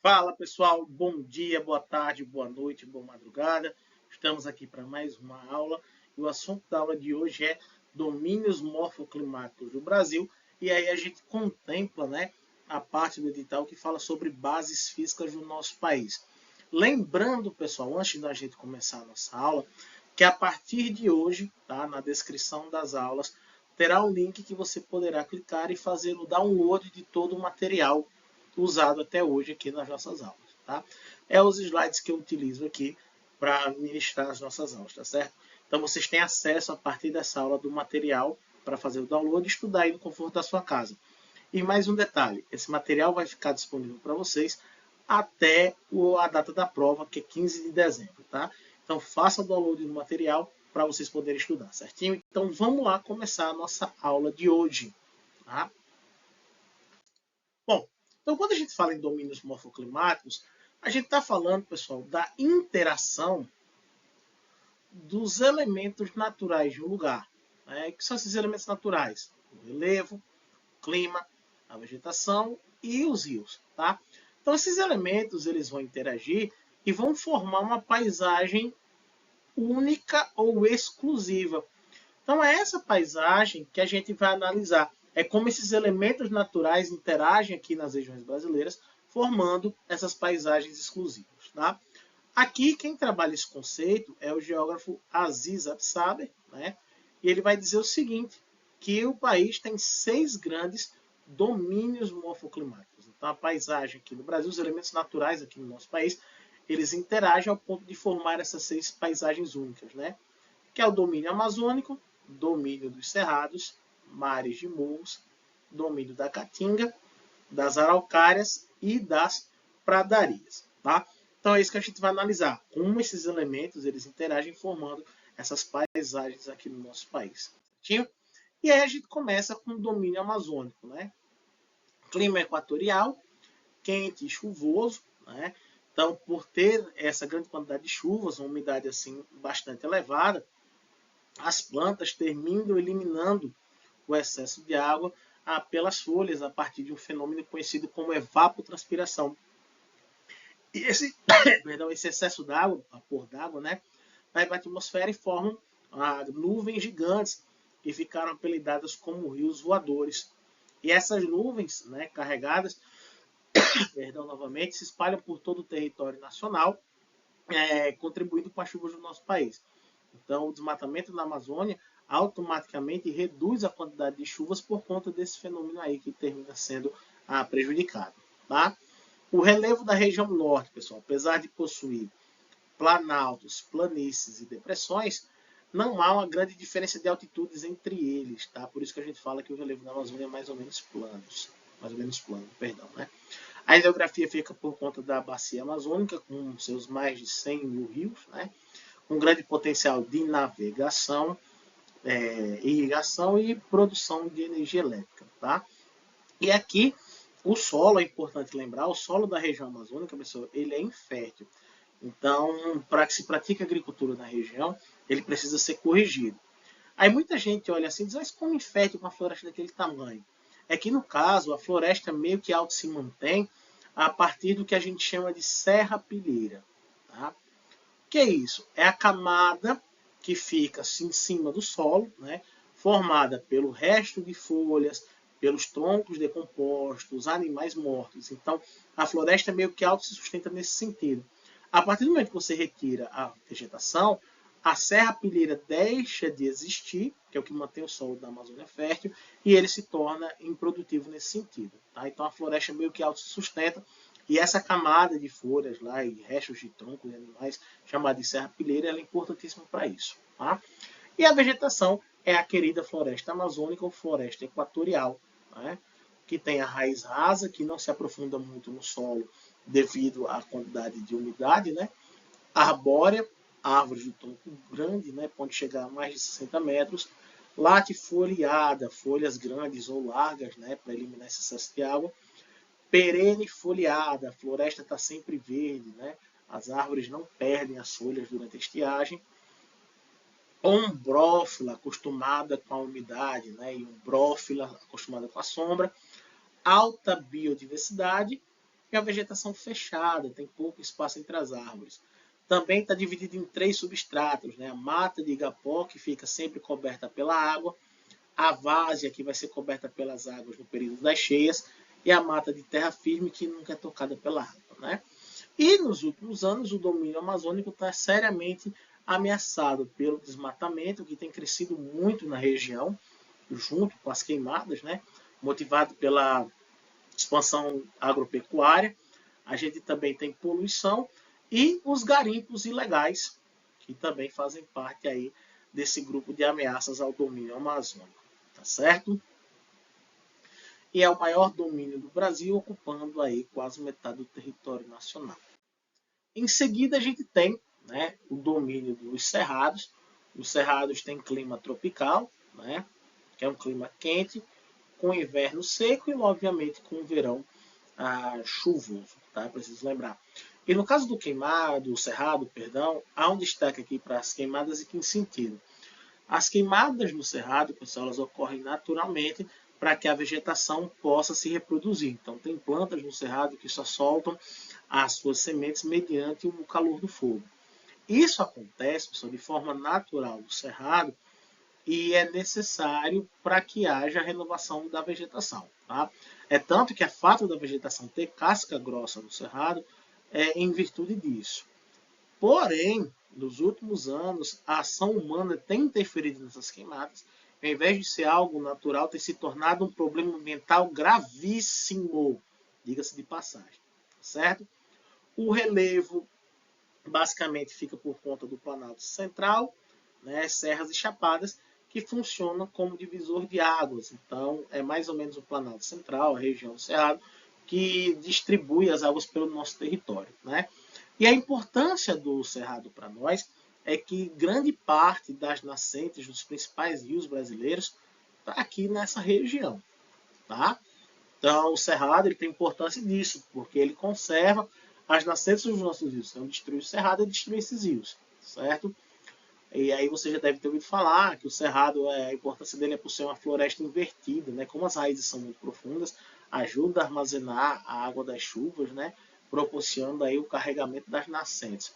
Fala pessoal, bom dia, boa tarde, boa noite, boa madrugada. Estamos aqui para mais uma aula e o assunto da aula de hoje é domínios morfoclimáticos do Brasil. E aí a gente contempla, a parte do edital que fala sobre bases físicas do nosso país. Lembrando, pessoal, antes da gente começar a nossa aula, que a partir de hoje, tá, na descrição das aulas, terá um link que você poderá clicar e fazer o download de todo o material usado até hoje aqui nas nossas aulas. Tá? É os slides que eu utilizo aqui para ministrar as nossas aulas, tá certo? Então vocês têm acesso a partir dessa aula do material para fazer o download e estudar aí no conforto da sua casa. E mais um detalhe, esse material vai ficar disponível para vocês até a data da prova, que é 15 de dezembro, tá? Então faça o download do material para vocês poderem estudar, certinho? Então vamos lá começar a nossa aula de hoje, tá? Bom, então quando a gente fala em domínios morfoclimáticos, a gente está falando, pessoal, da interação dos elementos naturais de um lugar. Que são esses elementos naturais? O relevo, o clima, a vegetação e os rios. Tá? Então esses elementos eles vão interagir e vão formar uma paisagem única ou exclusiva. Então é essa paisagem que a gente vai analisar. É como esses elementos naturais interagem aqui nas regiões brasileiras, formando essas paisagens exclusivas. Tá? Aqui quem trabalha esse conceito é o geógrafo Aziz Absaber, e ele vai dizer o seguinte, que o país tem 6 grandes domínios morfoclimáticos. Então a paisagem aqui no Brasil, os elementos naturais aqui no nosso país, eles interagem ao ponto de formar essas 6 paisagens únicas, que é o domínio amazônico, domínio dos cerrados, mares de morros, domínio da caatinga, das araucárias e das pradarias. Tá? Então é isso que a gente vai analisar, como esses elementos eles interagem formando essas paisagens aqui no nosso país. Certinho? E aí a gente começa com o domínio amazônico. Clima equatorial, quente e chuvoso. Então, por ter essa grande quantidade de chuvas, uma umidade assim bastante elevada, as plantas terminam eliminando o excesso de água pelas folhas a partir de um fenômeno conhecido como evapotranspiração. E esse, esse excesso d'água, vapor d'água, vai para a atmosfera e formam nuvens gigantes que ficaram apelidadas como rios voadores. E essas nuvens, carregadas, novamente, se espalham por todo o território nacional, contribuindo com as chuvas do nosso país. Então, o desmatamento na Amazônia automaticamente reduz a quantidade de chuvas por conta desse fenômeno aí que termina sendo prejudicado. Tá? O relevo da região norte, pessoal, apesar de possuir planaltos, planícies e depressões, não há uma grande diferença de altitudes entre eles, tá? Por isso que a gente fala que o relevo da Amazônia é mais ou menos plano, A hidrografia fica por conta da bacia amazônica, com seus mais de 100 mil rios, com grande potencial de navegação, irrigação e produção de energia elétrica. Tá? E aqui, o solo, é importante lembrar, o solo da região amazônica, pessoal, ele é infértil. Então, para que se pratique agricultura na região, ele precisa ser corrigido. Aí muita gente olha assim e diz, mas como infértil com uma floresta daquele tamanho? É que, no caso, a floresta meio que auto se mantém a partir do que a gente chama de serrapilheira. Tá? O que é isso? É a camada que fica assim, em cima do solo, formada pelo resto de folhas, pelos troncos decompostos, animais mortos. Então, a floresta meio que auto se sustenta nesse sentido. A partir do momento que você retira a vegetação, a serrapilheira deixa de existir, que é o que mantém o solo da Amazônia fértil, e ele se torna improdutivo nesse sentido. Tá? Então a floresta meio que autossustenta, e essa camada de folhas lá e restos de troncos de animais, chamada de serrapilheira, ela é importantíssima para isso. Tá? E a vegetação é a querida floresta amazônica ou floresta equatorial, que tem a raiz rasa, que não se aprofunda muito no solo devido à quantidade de umidade, arbórea, árvores de tronco grande, pode chegar a mais de 60 metros, latifoliada, folhas grandes ou largas, para eliminar esse excesso de água, perene foliada, a floresta está sempre verde, as árvores não perdem as folhas durante a estiagem, ombrófila, acostumada com a umidade, e umbrófila, acostumada com a sombra, alta biodiversidade, e a vegetação fechada, tem pouco espaço entre as árvores. Também está dividido em 3 substratos, né? A mata de igapó, que fica sempre coberta pela água, a várzea, que vai ser coberta pelas águas no período das cheias, e a mata de terra firme, que nunca é tocada pela água, né? E nos últimos anos, o domínio amazônico está seriamente ameaçado pelo desmatamento, que tem crescido muito na região, junto com as queimadas, né? Motivado pela expansão agropecuária. A gente também tem poluição e os garimpos ilegais, que também fazem parte aí desse grupo de ameaças ao domínio amazônico, tá certo? E é o maior domínio do Brasil, ocupando aí quase metade do território nacional. Em seguida, a gente tem, né, o domínio dos cerrados. Os cerrados têm clima tropical, né, que é um clima quente, com inverno seco e, obviamente, com verão chuvoso, tá? Preciso lembrar. E no caso do queimado, cerrado, perdão, há um destaque aqui para as queimadas e que em sentido. As queimadas no cerrado, pessoal, elas ocorrem naturalmente para que a vegetação possa se reproduzir. Então, tem plantas no cerrado que só soltam as suas sementes mediante o calor do fogo. Isso acontece, pessoal, de forma natural no cerrado e é necessário para que haja renovação da vegetação. Tá? É tanto que a fato da vegetação ter casca grossa no cerrado é em virtude disso. Porém, nos últimos anos, a ação humana tem interferido nessas queimadas. Ao invés de ser algo natural, tem se tornado um problema ambiental gravíssimo, diga-se de passagem, certo? O relevo basicamente fica por conta do Planalto Central, né, serras e chapadas, que funcionam como divisor de águas. Então, é mais ou menos o Planalto Central, a região do Cerrado, que distribui as águas pelo nosso território, né? E a importância do Cerrado para nós é que grande parte das nascentes dos principais rios brasileiros está aqui nessa região, tá? Então, o Cerrado ele tem importância disso, porque ele conserva as nascentes dos nossos rios. Então, destruir o Cerrado é destruir esses rios, certo? E aí você já deve ter ouvido falar que o Cerrado, a importância dele é por ser uma floresta invertida, né? Como as raízes são muito profundas, ajuda a armazenar a água das chuvas, né? Proporcionando aí o carregamento das nascentes.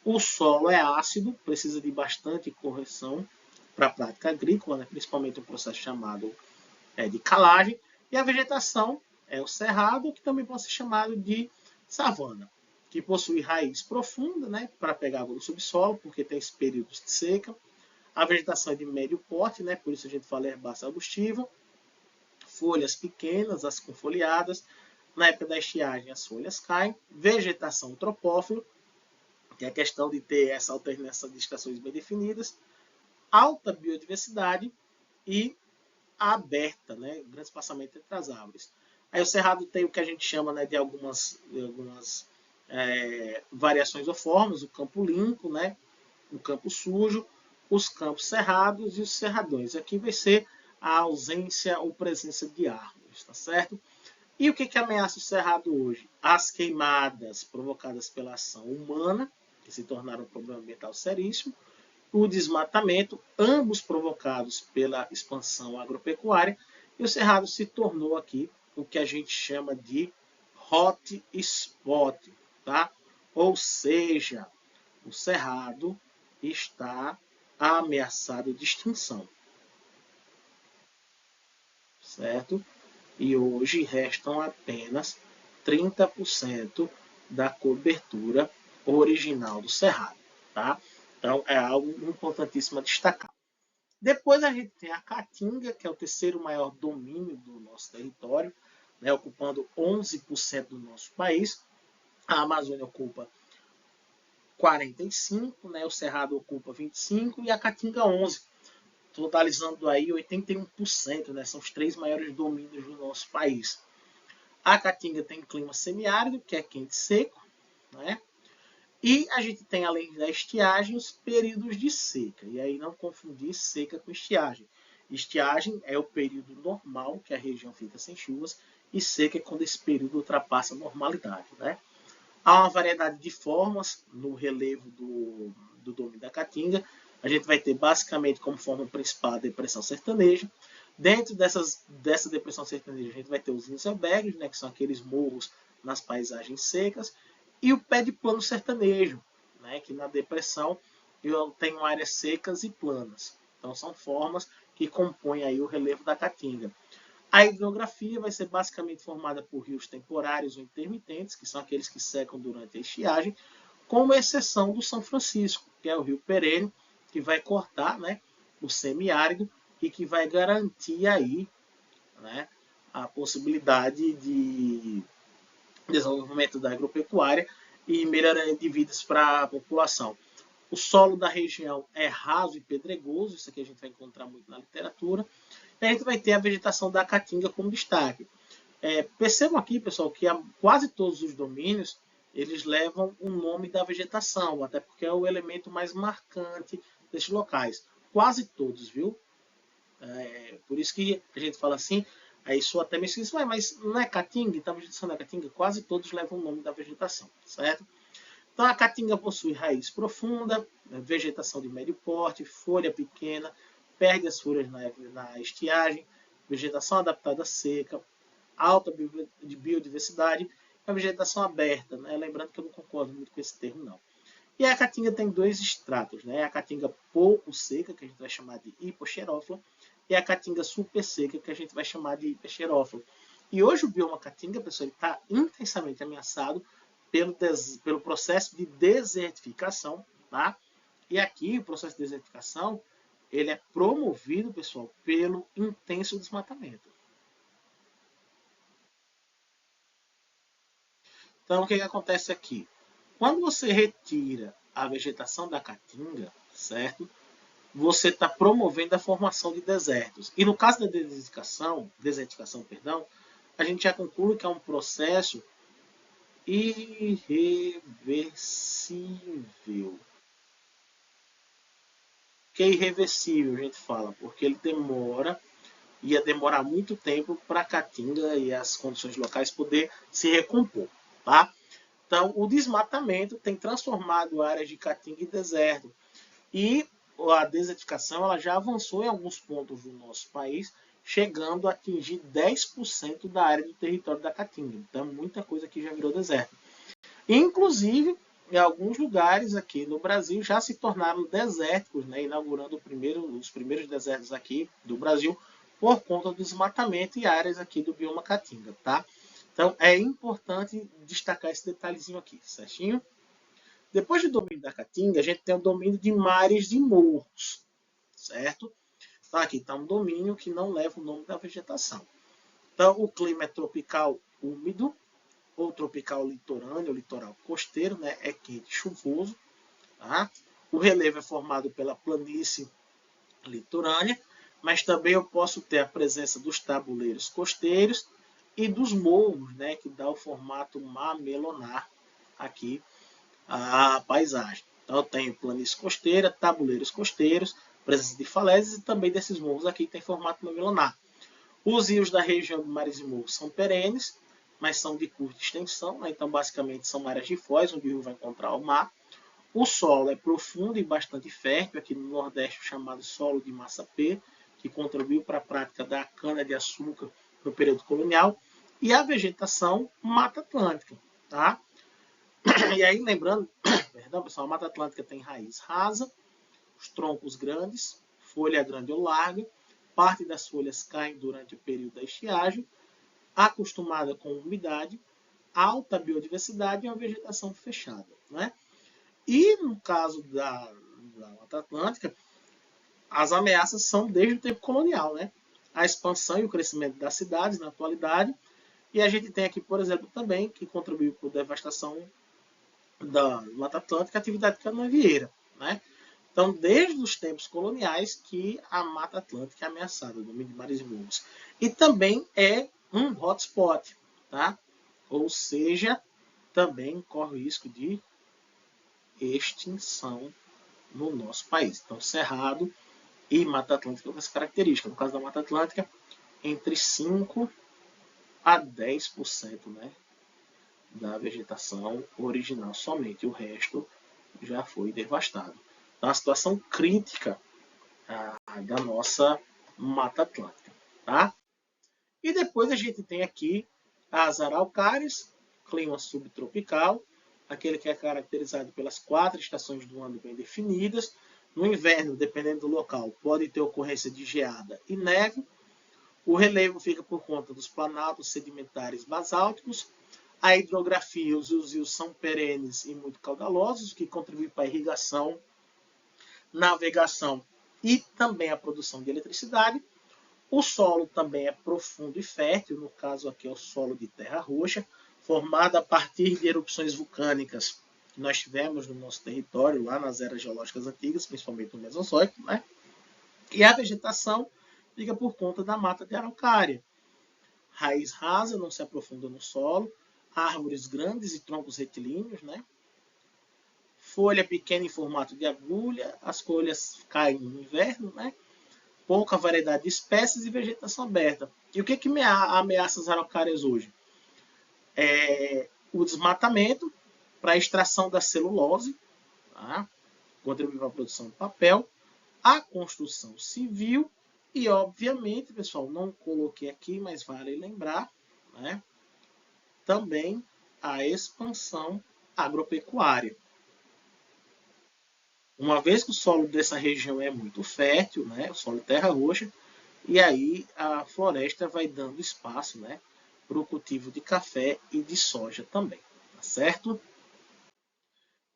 O solo é ácido, precisa de bastante correção para a prática agrícola, né? Principalmente um processo chamado de calagem, e a vegetação é o cerrado, que também pode ser chamado de savana, que possui raiz profunda, né, para pegar água do subsolo, porque tem esses períodos de seca. A vegetação é de médio porte, né, por isso a gente fala herbácea arbustiva. Folhas pequenas, as com folheadas. Na época da estiagem, as folhas caem. Vegetação tropófila, que é a questão de ter essa alternância de estações bem definidas. Alta biodiversidade e aberta, né? Grande espaçamento entre as árvores. Aí o cerrado tem o que a gente chama, né, de algumas variações ou formas, o campo limpo, né, o campo sujo, os campos cerrados e os cerradões. Aqui vai ser a ausência ou presença de árvores, tá certo? E o que ameaça o cerrado hoje? As queimadas provocadas pela ação humana, que se tornaram um problema ambiental seríssimo, o desmatamento, ambos provocados pela expansão agropecuária, e o cerrado se tornou aqui o que a gente chama de hot spot, tá? Ou seja, o cerrado está ameaçado de extinção, certo? E hoje restam apenas 30% da cobertura original do cerrado, tá? Então é algo importantíssimo a destacar. Depois a gente tem a Caatinga, que é o terceiro maior domínio do nosso território, né, ocupando 11% do nosso país. A Amazônia ocupa 45%, né, o Cerrado ocupa 25% e a Caatinga 11%, totalizando aí 81%, né, são os 3 maiores domínios do nosso país. A Caatinga tem clima semiárido, que é quente e seco, né? E a gente tem, além da estiagem, os períodos de seca. E aí não confundir seca com estiagem. Estiagem é o período normal que a região fica sem chuvas, e seca é quando esse período ultrapassa a normalidade, né? Há uma variedade de formas no relevo do domínio da Caatinga. A gente vai ter basicamente como forma principal a depressão sertaneja. Dentro dessa depressão sertaneja, a gente vai ter os icebergs, né, que são aqueles morros nas paisagens secas, e o pé de plano sertanejo, né, que na depressão eu tenho áreas secas e planas. Então são formas que compõem aí o relevo da Caatinga. A hidrografia vai ser basicamente formada por rios temporários ou intermitentes, que são aqueles que secam durante a estiagem, com exceção do São Francisco, que é o rio perene, que vai cortar, né, o semiárido e que vai garantir aí, né, a possibilidade de desenvolvimento da agropecuária e melhoria de vidas para a população. O solo da região é raso e pedregoso, isso aqui a gente vai encontrar muito na literatura. E a gente vai ter a vegetação da Caatinga como destaque. Percebam aqui, pessoal, que quase todos os domínios eles levam o nome da vegetação, até porque é o elemento mais marcante desses locais. Quase todos, viu? Por isso que a gente fala assim, aí sou até meio esquisito, mas não é Caatinga? Então a vegetação da Caatinga, quase todos levam o nome da vegetação, certo? Então a Caatinga possui raiz profunda, vegetação de médio porte, folha pequena, perde as folhas na estiagem, vegetação adaptada à seca, alta biodiversidade, a vegetação aberta, né? Lembrando que eu não concordo muito com esse termo, não. E a Caatinga tem dois estratos, né? A Caatinga pouco seca, que a gente vai chamar de hipoxerófila, e a Caatinga super seca, que a gente vai chamar de hiperxerófila. E hoje o bioma Caatinga, pessoal, está intensamente ameaçado pelo processo de desertificação, tá? E aqui o processo de desertificação ele é promovido, pessoal, pelo intenso desmatamento. Então, o que acontece aqui? Quando você retira a vegetação da Caatinga, certo? Você está promovendo a formação de desertos. E no caso da desertificação, perdão, a gente já conclui que é um processo irreversível. Que é irreversível, a gente fala, porque ele ia demorar muito tempo para a Caatinga e as condições locais poder se recompor, tá? Então, o desmatamento tem transformado áreas de Caatinga em deserto. E a desertificação ela já avançou em alguns pontos do nosso país, chegando a atingir 10% da área do território da Caatinga. Então, muita coisa aqui já virou deserto. Inclusive, em alguns lugares aqui no Brasil já se tornaram desérticos, né, inaugurando os primeiros desertos aqui do Brasil por conta do desmatamento e áreas aqui do bioma Caatinga, tá? Então é importante destacar esse detalhezinho aqui, certinho? Depois do domínio da Caatinga, a gente tem o domínio de mares e morros, certo? Então, aqui está um domínio que não leva o nome da vegetação. Então, o clima é tropical úmido, ou tropical litorâneo, ou litoral costeiro, né? É quente e chuvoso. Tá? O relevo é formado pela planície litorânea, mas também eu posso ter a presença dos tabuleiros costeiros e dos morros, né? Que dá o formato mamelonar aqui a paisagem. Então eu tenho planície costeira, tabuleiros costeiros, presença de falésias e também desses morros aqui que tem formato mamelonar. Os rios da região de mares e morros são perenes, mas são de curta extensão, né? Então basicamente são áreas de foz, onde o rio vai encontrar o mar. O solo é profundo e bastante fértil, aqui no Nordeste chamado solo de Massapê, que contribuiu para a prática da cana-de-açúcar no período colonial. E a vegetação Mata Atlântica. Tá? E aí, lembrando, perdão, pessoal, a Mata Atlântica tem raiz rasa, os troncos grandes, folha grande ou larga, parte das folhas caem durante o período da estiagem, acostumada com umidade, alta biodiversidade e uma vegetação fechada. Né? E no caso da Mata Atlântica, as ameaças são desde o tempo colonial. Né? A expansão e o crescimento das cidades na atualidade, e a gente tem aqui, por exemplo, também, que contribuiu para a devastação da Mata Atlântica, a atividade canavieira. Né? Então, desde os tempos coloniais que a Mata Atlântica é ameaçada, o domínio de mares e morros. E também é um hotspot, tá? Ou seja, também corre o risco de extinção no nosso país. Então, Cerrado e Mata Atlântica com essa característica. No caso da Mata Atlântica, entre 5 a 10%, né, da vegetação original somente. O resto já foi devastado. Então, a situação crítica da nossa Mata Atlântica. Tá? E depois a gente tem aqui as araucárias, clima subtropical, aquele que é caracterizado pelas 4 estações do ano bem definidas. No inverno, dependendo do local, pode ter ocorrência de geada e neve. O relevo fica por conta dos planaltos sedimentares basálticos. A hidrografia e os rios são perenes e muito caudalosos, o que contribui para a irrigação, navegação e também a produção de eletricidade. O solo também é profundo e fértil, no caso aqui é o solo de terra roxa, formado a partir de erupções vulcânicas que nós tivemos no nosso território, lá nas eras geológicas antigas, principalmente no Mesozoico, né? E a vegetação fica por conta da mata de araucária. Raiz rasa, não se aprofunda no solo, árvores grandes e troncos retilíneos, né? Folha pequena em formato de agulha, as folhas caem no inverno, né? Pouca variedade de espécies e vegetação aberta. E o que ameaça as araucárias hoje? O desmatamento para a extração da celulose, tá? Contribui para a produção de papel, a construção civil e, obviamente, pessoal, não coloquei aqui, mas vale lembrar, né? Também a expansão agropecuária. Uma vez que o solo dessa região é muito fértil, né, o solo de terra roxa, e aí a floresta vai dando espaço, né, para o cultivo de café e de soja também, tá certo?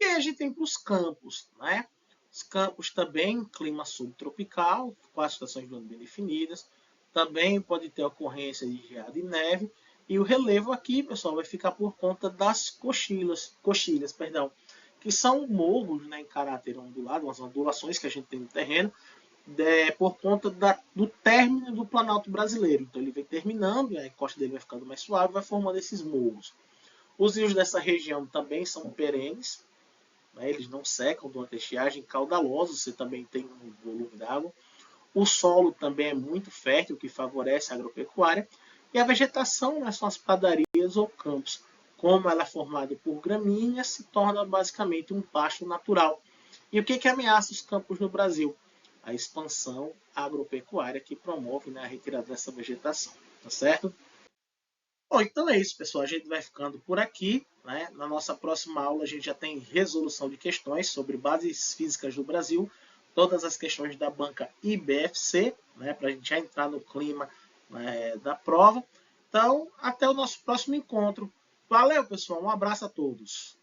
E aí a gente tem para os campos, né? Os campos também, clima subtropical, 4 estações do ano bem definidas, também pode ter ocorrência de geada e neve, e o relevo aqui, pessoal, vai ficar por conta das coxilhas, perdão, que são morros, né, em caráter ondulado, umas ondulações que a gente tem no terreno, por conta do término do Planalto brasileiro. Então ele vem terminando, a costa dele vai ficando mais suave, vai formando esses morros. Os rios dessa região também são perenes, né, eles não secam durante a estiagem, caudalosos, você também tem um volume d'água. O solo também é muito fértil, o que favorece a agropecuária. E a vegetação, né, são as padarias ou campos. Como ela é formada por gramíneas, se torna basicamente um pasto natural. E o que ameaça os campos no Brasil? A expansão agropecuária que promove, né, a retirada dessa vegetação. Tá certo? Bom, então é isso, pessoal. A gente vai ficando por aqui, né? Na nossa próxima aula, a gente já tem resolução de questões sobre bases físicas do Brasil, todas as questões da banca IBFC, né? Para a gente já entrar no clima, né, da prova. Então, até o nosso próximo encontro. Valeu, pessoal. Um abraço a todos.